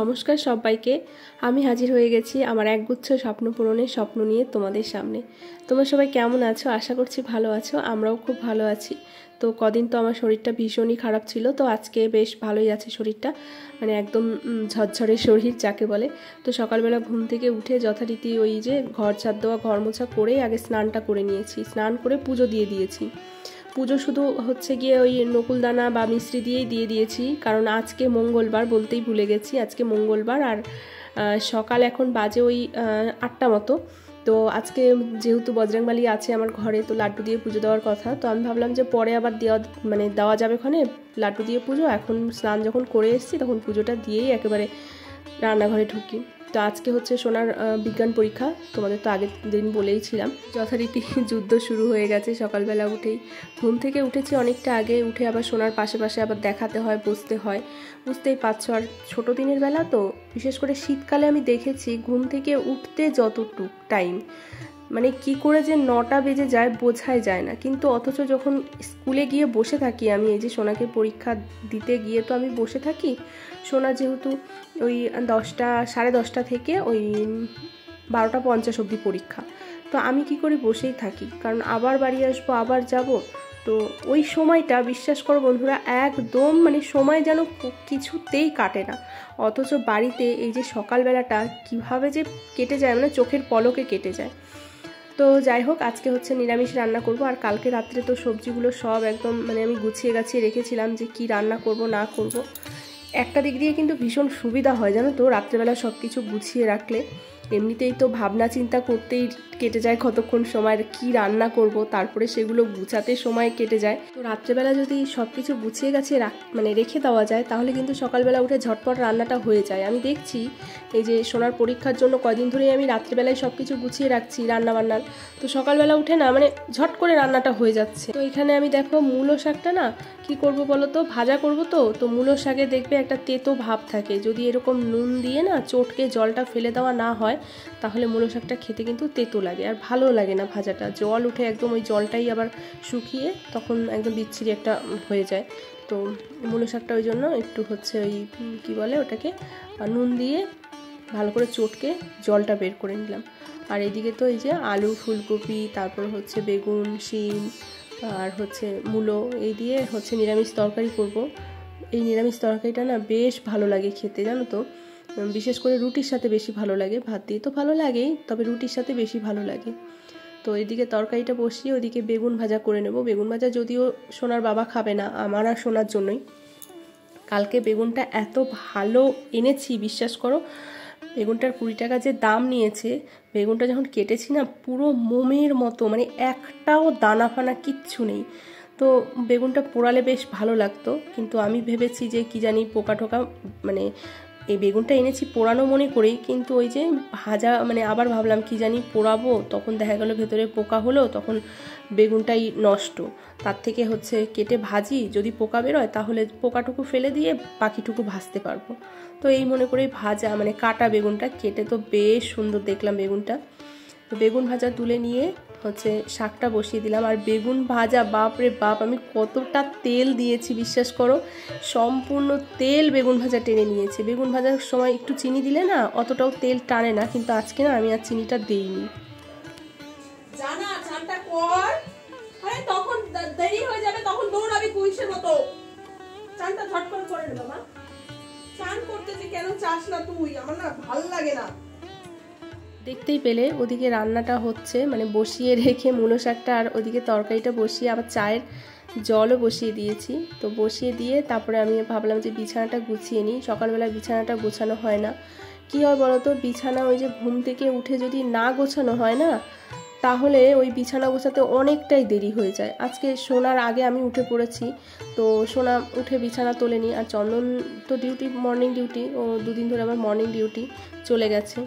নমস্কার সবাইকে। আমি হাজির হয়ে গেছি আমার একগুচ্ছ স্বপ্ন পূরণের স্বপ্ন নিয়ে তোমাদের সামনে। তোমরা সবাই কেমন আছো? আশা করছি ভালো আছো। আমরাও খুব ভালো আছি। তো কদিন তো আমার শরীরটা ভীষণই খারাপ ছিল, তো আজকে বেশ ভালোই আছে শরীরটা, মানে একদম ঝরঝরে শরীর যাকে বলে। তো সকালবেলা ঘুম থেকে উঠে যথারীতি ওই যে ঘর ছাদ দেওয়া ঘর মোছা করেই আগে স্নানটা করে নিয়েছি, স্নান করে পুজো দিয়ে দিয়েছি। পুজো শুধু হচ্ছে গিয়ে ওই নকুলদানা বা মিশ্রি দিয়েই দিয়ে দিয়েছি, কারণ আজকে মঙ্গলবার, বলতেই ভুলে গেছি আজকে মঙ্গলবার। আর সকাল এখন বাজে ওই 8টা মতো। তো আজকে যেহেতু বজরংবলী আছে আমার ঘরে, তো লাড্ডু দিয়ে পুজো দেওয়ার কথা, তো আমি ভাবলাম যে পরে আবার দেওয়া যাবে ওখানে লাড্ডু দিয়ে পুজো। এখন স্নান যখন করে এসেছি তখন পুজোটা দিয়েই একেবারে রান্নাঘরে ঢুকি। তো আজকে হচ্ছে সোনার বিজ্ঞান পরীক্ষা, তোমাদের তো আগের দিন বলেইছিলাম। যথারীতি যুদ্ধ শুরু হয়ে গেছে। সকালবেলা উঠেই ঘুম থেকে উঠেছি অনেকটা আগে, উঠে আবার সোনার পাশে পাশে আবার দেখাতে হয়, বসতে হয়, বুঝতেই পারছো। আর ছোটো দিনের বেলা তো, বিশেষ করে শীতকালে আমি দেখেছি ঘুম থেকে উঠতে যতটুক টাইম, মানে কি করে যে 9টা বেজে যায় বোঝাই যায় না। কিন্তু অথচ যখন স্কুলে গিয়ে বসে থাকি আমি, এই যে সোনাকে পরীক্ষা দিতে গিয়ে তো আমি বসে থাকি। সোনা যেহেতু ওই 10টা 10:30 থেকে ওই 12টা 50 অবধি পরীক্ষা, তো আমি কি করি বসেই থাকি, কারণ আবার বাড়ি আসবো, আবার যাব। তো ওই সময়টা বিশ্বাস করো বন্ধুরা, একদম মানে সময় যেন কিছুতেই কাটে না। অথচ বাড়িতে এই যে সকালবেলাটা কিভাবে যে কেটে যায়, মানে চোখের পলকে কেটে যায়। তো যাই হোক, আজকে হচ্ছে নিরামিষ রান্না করব। আর কালকে রাত্রে তো সবজিগুলো সব একদম মানে আমি গুছিয়ে গাছিয়ে রেখেছিলাম যে কি রান্না করব না করব। একটা দিক দিয়ে কিন্তু ভীষণ সুবিধা হয় জানো তো, রাত্রেবেলা সব কিছু গুছিয়ে রাখলে। এমনিতেই তো ভাবনা চিন্তা করতেই কেটে যায় কতক্ষণ সময়, কি রান্না করব, তারপরে সেগুলো গুছাতে সময় কেটে যায়। তো রাত্রেবেলা যদি সব কিছু গুছিয়ে গাছিয়ে রেখে দেওয়া যায়, তাহলে কিন্তু সকালবেলা উঠে ঝটপট রান্নাটা হয়ে যায়। আমি দেখছি এই যে সোনার পরীক্ষার জন্য কয়দিন ধরেই আমি রাত্রেবেলায় সব কিছু গুছিয়ে রাখছি রান্নাবান্নার, তো সকালবেলা উঠে না মানে ঝট করে রান্নাটা হয়ে যাচ্ছে। তো এখানে আমি দেখো মূলো শাকটা না কি করব বলো তো, ভাজা করব। তো মূলো শাকে দেখবে একটা তেতো ভাব থাকে, যদি এরকম নুন দিয়ে না চটকে জলটা ফেলে দেওয়া না হয়, তাহলে মূলো শাকটা খেতে কিন্তু তেতো লাগে আর ভালো লাগে না ভাজাটা। জল উঠে একদম ওই জলটাই আবার শুকিয়ে তখন একদম বিচ্ছিরি একটা হয়ে যায়। তো মূলো শাকটা ওই জন্য একটু হচ্ছে ওই কি বলে ওটাকে, নুন দিয়ে ভালো করে চটকে জলটা বের করে নিলাম। আর এদিকে তো এই যে আলু, ফুলকপি, তারপর হচ্ছে বেগুন, শিম আর হচ্ছে মূলো, এই দিয়ে হচ্ছে নিরামিষ তরকারি করব। এই নিরামিষ তরকারিটা না বেশ ভালো লাগে খেতে জানো তো, বিশেষ করে রুটির সাথে বেশি ভালো লাগে। ভাত দিয়ে তো ভালো লাগেই, তবে রুটির সাথে বেশি ভালো লাগে। তো এদিকে তরকারিটা বসিয়ে ওদিকে বেগুন ভাজা করে নেব। বেগুন ভাজা যদিও সোনার বাবা খাবে না, আমার আর সোনার জন্যই। কালকে বেগুনটা এত ভালো এনেছি বিশ্বাস করো, বেগুনটার 20 টাকা যে দাম নিয়েছে, বেগুনটা যখন কেটেছি না পুরো মোমের মতো, মানে একটাও দানা ফানা কিচ্ছু নেই। তো বেগুনটা পোড়ালে বেশ ভালো লাগতো, কিন্তু আমি ভেবেছি যে কি জানি পোকা টোকা, মানে এই বেগুনটা এনেছি পোড়ানো মনে করেই, কিন্তু ওই যে ভাজা মানে আবার ভাবলাম কি জানি পোড়াবো, তখন দেখা গেল ভেতরে পোকা হলো, তখন বেগুনটাই নষ্ট। তার থেকে হচ্ছে কেটে ভাজি, যদি পোকা বেরোয় তাহলে পোকাটুকু ফেলে দিয়ে বাকিটুকু ভাজতে পারবো। তো এই মনে করেই ভাজা মানে কাটা বেগুনটা, কেটে তো বেশ সুন্দর দেখলাম বেগুনটা। তো বেগুন ভাজা তুলে নিয়ে হচ্ছে শাকটা বসিয়ে দিলাম। আর বেগুন ভাজা বাপরে বাপ, আমি কতটা তেল দিয়েছি বিশ্বাস করো, সম্পূর্ণ তেল বেগুন ভাজা টেনে নিয়েছে। বেগুন ভাজার সময় একটু চিনি দিলে না অতটাও তেল টানে না, কিন্তু আজকে না আমি আর চিনিটা দেইনি। জানা চানটা কর, আরে তখন দেরি হয়ে যাবে, তখন দৌড়াবি কুইশের মতো। চানটা ঝট করে নে বাবা। চান করতে যে কেন চাস না তুই, আমার না ভাল লাগে না। দেখতেই পেলে ওদিকে রান্নাটা হচ্ছে, মানে বসিয়ে রেখে মূলো শাকটা আর ওদিকে তরকারিটা বসিয়ে আবার চায়ের জলও বসিয়ে দিয়েছি। তো বসিয়ে দিয়ে তারপরে আমি ভাবলাম যে বিছানাটা গুছিয়ে নিই। সকালবেলা বিছানাটা গোছানো হয় না। কী হয় বলো তো, বিছানা ওই যে ঘুম থেকে উঠে যদি না গোছানো হয় না, তাহলে ওই বিছানা গোছাতে অনেকটাই দেরি হয়ে যায়। আজকে সোনার আগে আমি উঠে পড়েছি, তো সোনা উঠে বিছানা তোলেনি। আর চন্দন তো ডিউটি, মর্নিং ডিউটি, ও 2 দিন ধরে আমার মর্নিং ডিউটি চলে গেছে।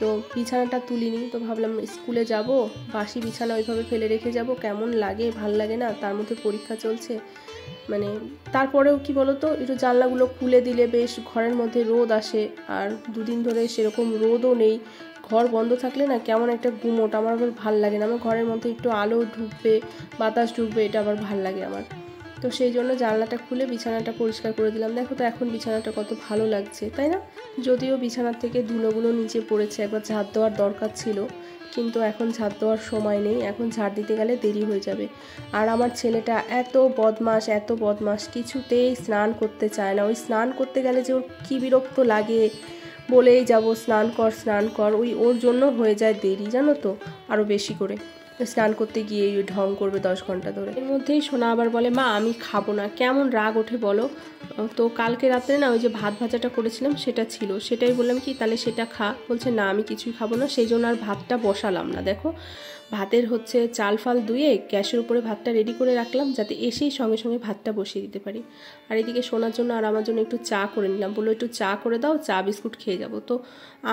তো বিছানাটা তুলিনি, তো ভাবলাম স্কুলে যাব, বাসি বিছানা ওইভাবে ফেলে রেখে যাব, কেমন লাগে, ভাল লাগে না। তার মধ্যে পরীক্ষা চলছে, মানে তারপরেও কি বলতো, একটু জানলাগুলো খুলে দিলে বেশ ঘরের মধ্যে রোদ আসে। আর 2 দিন ধরে সেরকম রোদও নেই, ঘর বন্ধ থাকলে না কেমন একটা গুমোট, আমার আবার ভাল লাগে না। আমার ঘরের মধ্যে একটু আলো ঢুকবে, বাতাস ঢুকবে, এটা আবার ভাল লাগে আমার। তো সেই জন্য জানলাটা খুলে বিছানাটা পরিষ্কার করে দিলাম। দেখো তো এখন বিছানাটা কত ভালো লাগছে, তাই না? যদিও বিছানার থেকে ধুলোগুলো নিচে পড়েছে, একবার ঝাড় দেওয়ার দরকার ছিল, কিন্তু এখন ঝাড় দেওয়ার সময় নেই, এখন ঝাড় দিতে গেলে দেরি হয়ে যাবে। আর আমার ছেলেটা এত বদমাস, কিছুতেই স্নান করতে চায় না। ওই স্নান করতে গেলে যে ওর কী বিরক্ত লাগে, বলেই যাব স্নান কর, ওর জন্য হয়ে যায় দেরি, জানো তো, আরও বেশি করে। স্নান করতে গিয়ে ঢং করবে 10 ঘন্টা ধরে। এর মধ্যেই সোনা আবার বলে, মা আমি খাবো না। কেমন রাগ ওঠে বলো। তো কালকে রাত্রে না ওই যে ভাত ভাজাটা করেছিলাম সেটা ছিল, সেটাই বললাম কি তাহলে সেটা খা। বলছে না আমি কিছুই খাবো না, সেই জন্য আর ভাতটা বসালাম না। দেখো ভাতের হচ্ছে চাল ফাল ধুয়ে গ্যাসের উপরে ভাতটা রেডি করে রাখলাম, যাতে এসেই সঙ্গে সঙ্গে ভাতটা বসিয়ে দিতে পারি। আর এদিকে সোনার জন্য আর আমার জন্য একটু চা করে নিলাম, বললো একটু চা করে দাও, চা বিস্কুট খেয়ে যাব। তো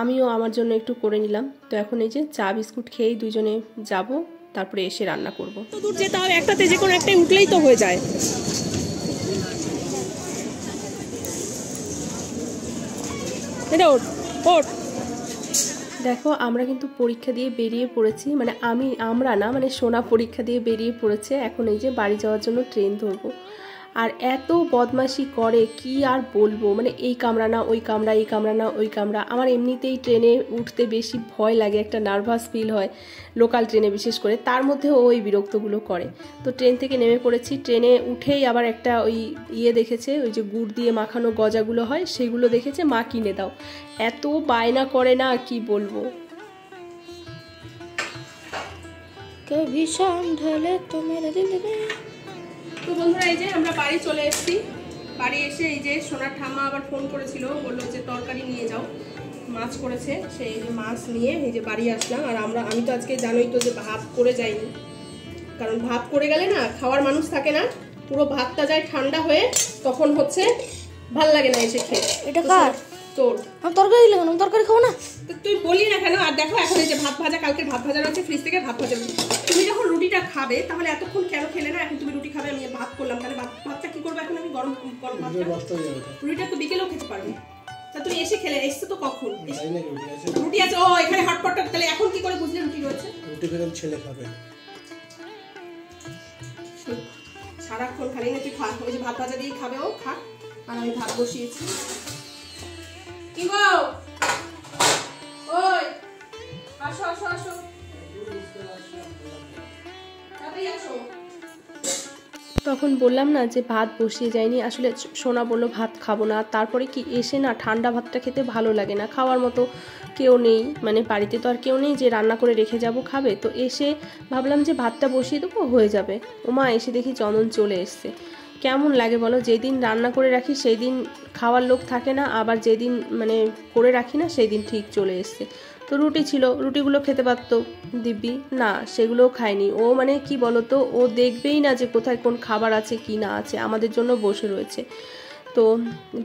আমিও আমার জন্য একটু করে নিলাম। তো এখন এই যে চা বিস্কুট খেয়েই দুজনে যাব, তারপরে এসে রান্না করব। তো দূর যেতে হবে, একটাতে যে কোনো একটাই উঠলেই তো হয়ে যায়। এটা ওঠ। দেখো আমরা কিন্তু পরীক্ষা দিয়ে বেরিয়ে পড়েছি, মানে আমরা না, মানে সোনা পরীক্ষা দিয়ে বেরিয়ে পড়েছে। এখন এই যে বাড়ি যাওয়ার জন্য ট্রেন ধরবো। আর এত বদমাশি করে কি আর বলবো, মানে এই কামরা না ওই কামরা, এই কামরা না ওই কামরা। আমার এমনিতেই ট্রেনে উঠতে বেশি ভয় লাগে, একটা নার্ভাস ফিল হয় লোকাল ট্রেনে বিশেষ করে, তার মধ্যে ওই বিরক্তগুলো করে। তো ট্রেন থেকে নেমে পড়েছি, ট্রেনে উঠেই আবার একটা ওই দেখেছে, ওই যে গুড় দিয়ে মাখানো গজাগুলো হয় সেগুলো দেখেছে, মা কিনে দাও। এত বায়না করে না কি বলবো। তো বন্ধুরা এই যে আমরা বাড়ি চলে এসেছি। বাড়ি এসে এই যে সোনার ঠাম্মা আবার ফোন করেছিল, বললো যে তরকারি নিয়ে যাও, মাছ করেছে। সেই যে মাছ নিয়ে এই যে বাড়ি আসলাম। আর আমি তো আজকে জানোই তো যে ভাত করে যাইনি, কারণ ভাত করে গেলে না খাওয়ার মানুষ থাকে না, পুরো ভাতটা যায় ঠান্ডা হয়ে, তখন হচ্ছে ভাল লাগে না এসে খেয়ে। এটা কার? তোর। আমি তরকারি দিলে কেন? তরকারি খাবো না। তো তুই বলি না কেন? আর দেখো এখন এই যে ভাত ভাজা, কালকে ভাত ভাজা রয়েছে ফ্রিজ থেকে, ভাত ভাজা। তুমি যখন রুটিটা খাবে তাহলে এতক্ষণ কেন খেলে না? এখন তুমি রুটি খাবে, আমি ভাত করলাম, তাহলে ভাতটা কি করবো এখন? আমি গরম ভাতটা, রুটিটা তো বিকেলেও খেতে পারবে। তা তুমি এসে খেলে, এসছে তো কখন? রুটি আছে, ও এখানে হটপটটা, তাহলে এখন কি করে বুঝলে রুটি রয়েছে? রুটি ফেলে ছেলে খাবে সারাক্ষণ, খালি না তুই খা। ওই যে ভাত ভাজা দিয়ে খাবে, ও খা। আর আমি ভাত বসিয়েছি। কি গো, ওই আসো আসো আসো, তাড়াতাড়ি আসো। তখন বললাম না যে ভাত বসিয়ে যায়নি, আসলে সোনা বললো ভাত খাবো না। তারপরে কি এসে না ঠান্ডা ভাতটা খেতে ভালো লাগে না, খাওয়ার মতো কেউ নেই, মানে বাড়িতে তো আর কেউ নেই যে রান্না করে রেখে যাব খাবে। তো এসে ভাবলাম যে ভাতটা বসিয়ে দেবো, হয়ে যাবে। ওমা এসে দেখি চন্দন চলে এসছে। কেমন লাগে বলো, যেদিন রান্না করে রাখি সেই দিন খাওয়ার লোক থাকে না, আবার যেদিন মানে করে রাখি না সেই দিন ঠিক চলে এসছে। তো রুটি ছিল, রুটিগুলো খেতে পারতো দিব্যি, না সেগুলোও খায়নি। ও মানে কি বলতো, ও দেখবেই না যে কোথায় কোন খাবার আছে কি না আছে, আমাদের জন্য বসে রয়েছে। তো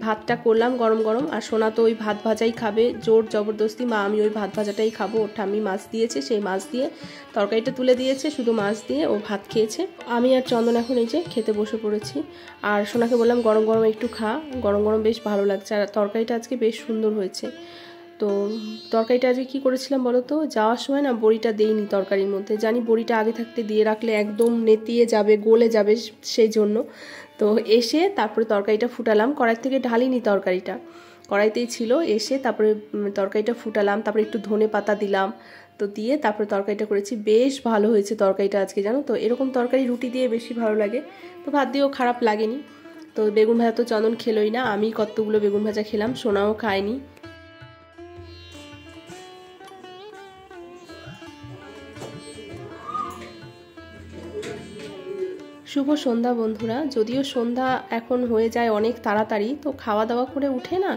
ভাতটা করলাম গরম গরম, আর সোনা তো ওই ভাত ভাজাই খাবে জোর জবরদস্তি। মা আমি ওই ভাত ভাজাটাই খাবো, ওর ঠাম্মি মাছ দিয়েছে, সেই মাছ দিয়ে তরকারিটা তুলে দিয়েছে, শুধু মাছ দিয়ে ও ভাত খেয়েছে। আমি আর চন্দন এখন এই যে খেতে বসে পড়েছি। আর সোনাকে বললাম গরম গরম একটু খা, গরম গরম বেশ ভালো লাগছে। আর তরকারিটা আজকে বেশ সুন্দর হয়েছে। তো তরকারিটা আজকে কী করেছিলাম বলো তো, যাওয়ার সময় না বড়িটা দেইনি তরকারির মধ্যে, জানি বড়িটা আগে থাকতে দিয়ে রাখলে একদম নেতিয়ে যাবে, গলে যাবে, সেই জন্য। তো এসে তারপরে তরকারিটা ফুটালাম, কড়াই থেকে ঢালিনি, তরকারিটা কড়াইতেই ছিল। এসে তারপরে তরকারিটা ফুটালাম, তারপরে একটু ধনে পাতা দিলাম, তো দিয়ে তারপরে তরকারিটা করেছি। বেশ ভালো হয়েছে তরকারিটা আজকে, জানো তো, এরকম তরকারি রুটি দিয়ে বেশি ভালো লাগে। তো ভাত দিয়েও খারাপ লাগেনি। তো বেগুন ভাজা তো চন্দন খেলোই না, আমি কতগুলো বেগুন ভাজা খেলাম, সোনাও খায়নি। শুভ সন্ধ্যা বন্ধুরা। যদিও সন্ধ্যা এখন হয়ে যায় অনেক তাড়াতাড়ি, তো খাওয়া দাওয়া করে উঠে না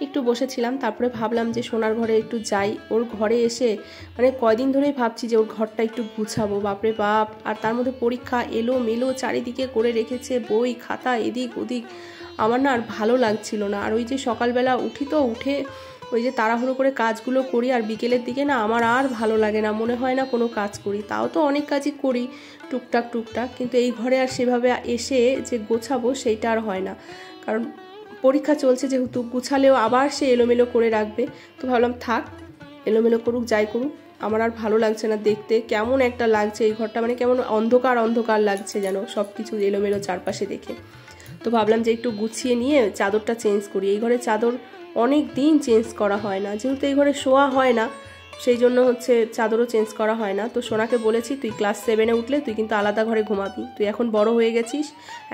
একটু বসেছিলাম, তারপরে ভাবলাম যে সোনার ঘরে একটু যাই। ওর ঘরে এসে মানে কয়দিন ধরেই ভাবছি যে ওর ঘরটা একটু গুছাবো, বাপরে বাপ। আর তার মধ্যে পরীক্ষা এলো মেলো চারিদিকে করে রেখেছে, বই খাতা এদিক ওদিক, আমার না আর ভালো লাগছিল না। আর ওই যে সকালবেলা উঠি, তো উঠে ওই যে তাড়াহুড়ো করে কাজগুলো করি, আর বিকেলের দিকে না আমার আর ভালো লাগে না, মনে হয় না কোনো কাজ করি। তাও তো অনেক কাজই করি টুকটাক, কিন্তু এই ঘরে আর সেভাবে এসে যে গোছাবো সেইটা আর হয় না, কারণ পরীক্ষা চলছে যেহেতু, গুছালেও আবার সে এলোমেলো করে রাখবে। তো ভাবলাম থাক, এলোমেলো করুক যাই করুক, আমার আর ভালো লাগছে না দেখতে, কেমন একটা লাগছে এই ঘরটা, মানে কেমন অন্ধকার অন্ধকার লাগছে যেন সব কিছু এলোমেলো চারপাশে দেখে। তো ভাবলাম যে একটু গুছিয়ে নিয়ে চাদরটা চেঞ্জ করি। এই ঘরে চাদর অনেক দিন চেঞ্জ করা হয় না, যেহেতু এই ঘরে শোয়া হয় না সেই জন্য হচ্ছে চাদরও চেঞ্জ করা হয় না। তো সোনাকে বলেছি তুই ক্লাস 7-এ উঠলে তুই কিন্তু আলাদা ঘরে ঘুমাবি, তুই এখন বড় হয়ে গেছিস,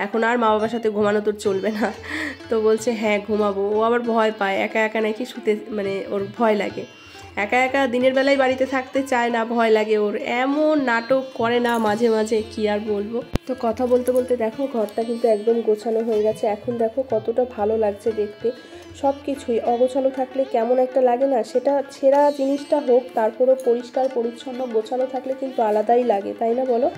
এখন আর মা বাবার সাথে ঘুমানো তোর চলবে না। তো বলছে হ্যাঁ ঘুমাবো। ও আবার ভয় পায়, একা একা নাকি শুতে, মানে ওর ভয় লাগে, একা একা দিনের বেলায় বাড়িতে থাকতে চায় না, ভয় লাগে ওর। এমন নাটক করে না মাঝে মাঝে, কি আর বলবো। তো কথা বলতে বলতে দেখো ঘরটা কিন্তু একদম গোছানো হয়ে গেছে। এখন দেখো কতটা ভালো লাগছে দেখতে। সব কিছুই অগোছালো থাকলে কেমন একটা লাগে না, সেটা ছেঁড়া জিনিসটা হোক তারপরেও পরিষ্কার পরিচ্ছন্ন গোছানো থাকলে কিন্তু আলাদাই লাগে, তাই না বলো?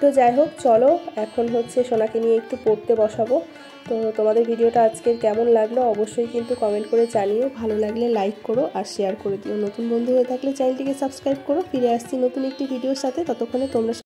তো যাই হোক, চলো এখন হচ্ছে সোনাকে নিয়ে একটু পড়তে বসাবো। তো তোমাদের ভিডিওটা আজকের কেমন লাগলো অবশ্যই কিন্তু কমেন্ট করে জানিও, ভালো লাগলে লাইক করো আর শেয়ার করে দিও। নতুন বন্ধু হয়ে থাকলে চ্যানেলটিকে সাবস্ক্রাইব করো। ফিরে আসছি নতুন একটি ভিডিওর সাথে, ততক্ষণে তোমরা